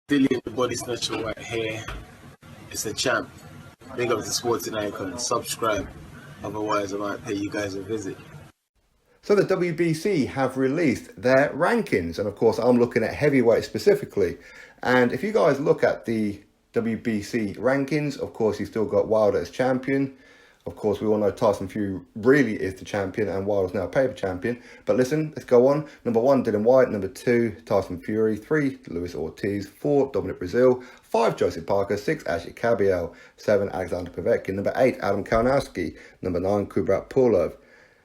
Dillian, the body snatcher right here. It's a champ. Big up to Sporting Icon. Subscribe. Otherwise, I might pay you guys a visit. So the WBC have released their rankings. And of course, I'm looking at heavyweight specifically. And if you guys look at the WBC rankings, of course, you've still got Wilder as champion. Of course, we all know Tyson Fury really is the champion and Wilder's now a paper champion. But listen, let's go on. Number 1, Dillian Whyte. Number 2, Tyson Fury. 3, Luis Ortiz. 4, Dominic Breazeale. 5, Joseph Parker. 6, Ashley Cabiel. 7, Alexander Povetkin. Number 8, Adam Kalinowski. Number 9, Kubrat Pulev.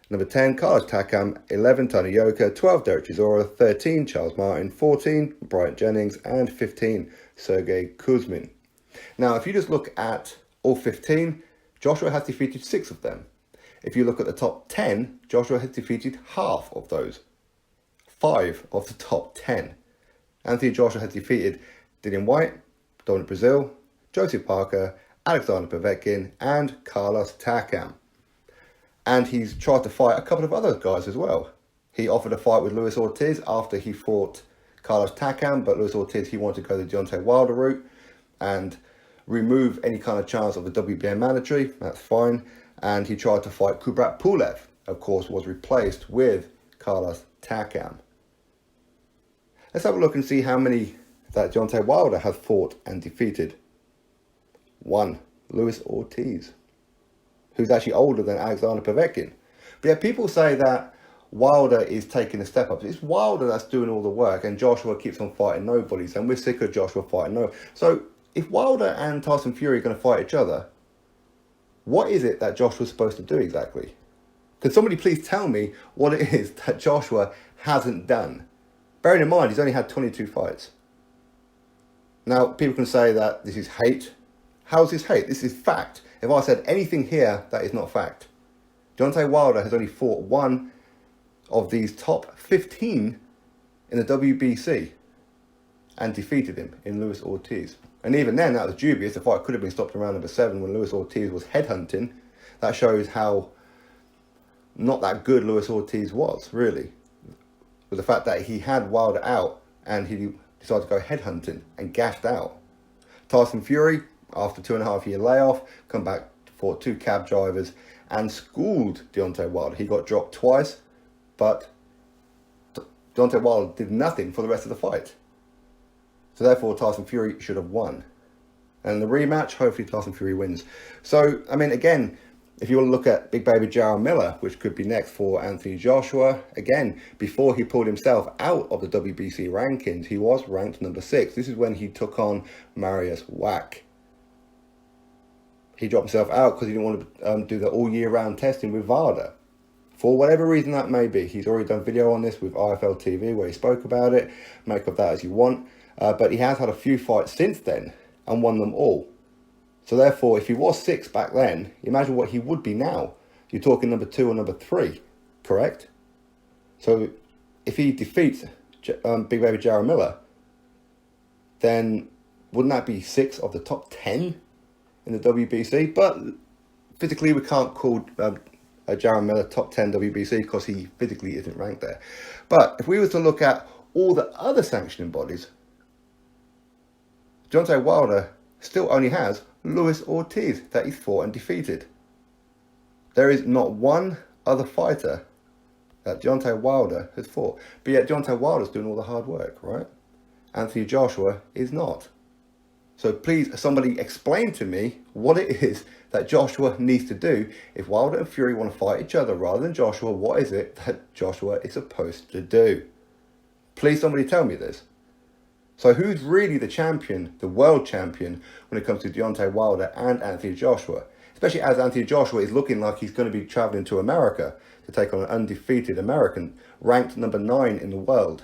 Number 10, Carlos Takam. 11, Tony Yoka. 12, Derek Chisora. 13, Charles Martin. 14, Bryant Jennings. And 15, Sergey Kuzmin. Now, if you just look at all 15, Joshua has defeated 6 of them. If you look at the top 10, Joshua has defeated half of those. 5 of the top 10. Anthony Joshua has defeated Dillian Whyte, Dominic Breazeale, Joseph Parker, Alexander Povetkin, and Carlos Takam. And he's tried to fight a couple of other guys as well. He offered a fight with Luis Ortiz after he fought Carlos Takam, but Luis Ortiz, he wanted to go the Deontay Wilder route and remove any kind of chance of a WBA mandatory. That's fine. And he tried to fight Kubrat Pulev, of course, was replaced with Carlos Takam. Let's have a look and see how many that Deontay Wilder has fought and defeated. 1, Luis Ortiz, who's actually older than Alexander Povetkin. But yeah, people say that Wilder is taking a step up. It's Wilder that's doing all the work and Joshua keeps on fighting nobodies, and we're sick of Joshua fighting no. So if Wilder and Tyson Fury are going to fight each other, what is it that Joshua's supposed to do exactly? Can somebody please tell me what it is that Joshua hasn't done? Bearing in mind, he's only had 22 fights. Now, people can say that this is hate. How's this hate? This is fact. If I said anything here, that is not fact. Deontay Wilder has only fought 1 of these top 15 in the WBC and defeated him in Luis Ortiz. And even then, that was dubious. The fight could have been stopped around number 7 when Luis Ortiz was headhunting. That shows how not that good Luis Ortiz was, really. With the fact that he had Wilder out and he decided to go headhunting and gashed out. Tyson Fury, after 2.5-year layoff, come back, fought 2 cab drivers and schooled Deontay Wilder. He got dropped twice, but Deontay Wilder did nothing for the rest of the fight. So therefore, Tyson Fury should have won. And in the rematch, hopefully Tyson Fury wins. So, I mean, again, if you want to look at Big Baby Jarrell Miller, which could be next for Anthony Joshua, again, before he pulled himself out of the WBC rankings, he was ranked number 6. This is when he took on Marius Wack. He dropped himself out because he didn't want to do the all-year-round testing with VADA. For whatever reason that may be. He's already done video on this with IFL TV where he spoke about it. Make of that as you want. But he has had a few fights since then and won them all. So therefore, if he was 6 back then, imagine what he would be now. You're talking number 2 or number 3, correct? So if he defeats Big Baby Jarrell Miller, then wouldn't that be 6 of the top 10 in the WBC? But physically, we can't call Jarrell Miller top 10 WBC because he physically isn't ranked there. But if we were to look at all the other sanctioning bodies, Deontay Wilder still only has Luis Ortiz that he's fought and defeated. There is not one other fighter that Deontay Wilder has fought. But yet Deontay Wilder's doing all the hard work, right? Anthony Joshua is not. So please, somebody explain to me what it is that Joshua needs to do. If Wilder and Fury want to fight each other rather than Joshua, what is it that Joshua is supposed to do? Please, somebody tell me this. So who's really the champion, the world champion, when it comes to Deontay Wilder and Anthony Joshua? Especially as Anthony Joshua is looking like he's going to be traveling to America to take on an undefeated American, ranked number 9 in the world.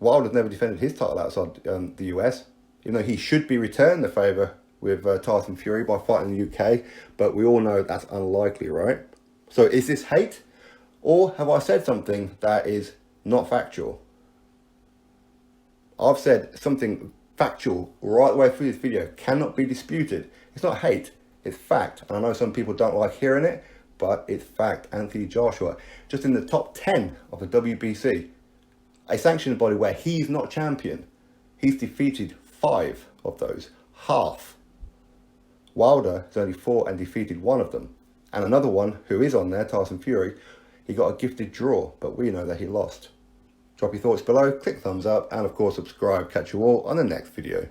Wilder's never defended his title outside the US. You know, he should be returned the favour with Tyson Fury by fighting in the UK, but we all know that's unlikely, right? So is this hate? Or have I said something that is not factual? I've said something factual right the way through this video, cannot be disputed. It's not hate, it's fact. And I know some people don't like hearing it, but it's fact. Anthony Joshua, just in the top 10 of the WBC, a sanctioned body where he's not champion. He's defeated 5 of those, half. Wilder has only fought and defeated 1 of them. And another one who is on there, Tyson Fury, he got a gifted draw, but we know that he lost. Drop your thoughts below, click thumbs up, and of course subscribe. Catch you all on the next video.